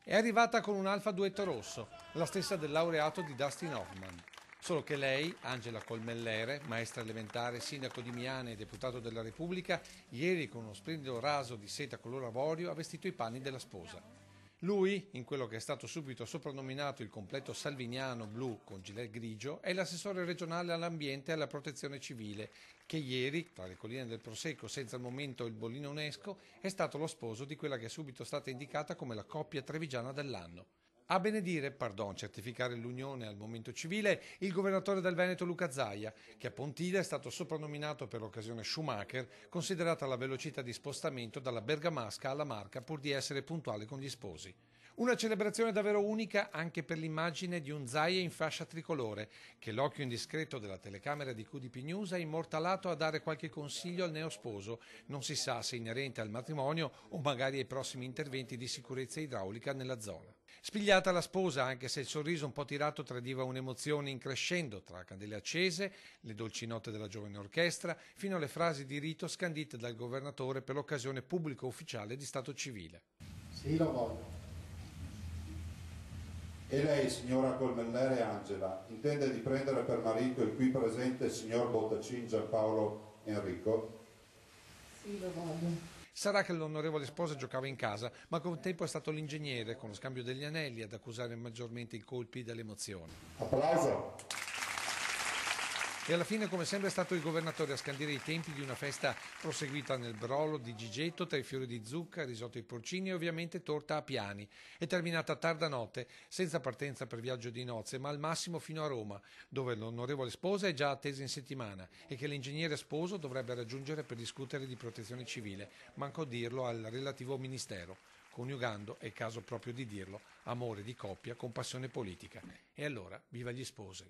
È arrivata con un Alfa Duetto rosso, la stessa del laureato di Dustin Hoffman. Solo che lei, Angela Colmellere, maestra elementare, sindaco di Miane e deputato della Repubblica, ieri con uno splendido raso di seta color avorio ha vestito i panni della sposa. Lui, in quello che è stato subito soprannominato il completo salviniano blu con gilet grigio, è l'assessore regionale all'ambiente e alla protezione civile, che ieri, tra le colline del Prosecco, senza al momento il bollino UNESCO, è stato lo sposo di quella che è subito stata indicata come la coppia trevigiana dell'anno. A benedire, certificare l'unione al momento civile, il governatore del Veneto Luca Zaia, che a Pontida è stato soprannominato per l'occasione Schumacher, considerata la velocità di spostamento dalla bergamasca alla Marca pur di essere puntuale con gli sposi. Una celebrazione davvero unica anche per l'immagine di un Zaia in fascia tricolore, che l'occhio indiscreto della telecamera di QDP News ha immortalato a dare qualche consiglio al neosposo, non si sa se inerente al matrimonio o magari ai prossimi interventi di sicurezza idraulica nella zona. Spigliata la sposa, anche se il sorriso un po' tirato tradiva un'emozione in crescendo tra candele accese, le dolci note della giovane orchestra, fino alle frasi di rito scandite dal governatore per l'occasione pubblico ufficiale di stato civile. Sì, lo voglio. E lei, signora Colmellere Angela, intende di prendere per marito il qui presente signor Bottacin Giampaolo Enrico? Sì, lo voglio. Sarà che l'onorevole sposa giocava in casa, ma con tempo è stato l'ingegnere, con lo scambio degli anelli, ad accusare maggiormente i colpi dell'emozione. Applauso! E alla fine, come sempre, è stato il governatore a scandire i tempi di una festa proseguita nel brolo di Gigetto tra i fiori di zucca, risotto ai porcini e ovviamente torta a piani. È terminata a tarda notte, senza partenza per viaggio di nozze, ma al massimo fino a Roma, dove l'onorevole sposa è già attesa in settimana e che l'ingegnere sposo dovrebbe raggiungere per discutere di protezione civile, manco a dirlo al relativo ministero, coniugando, è il caso proprio di dirlo, amore di coppia con passione politica. E allora, viva gli sposi!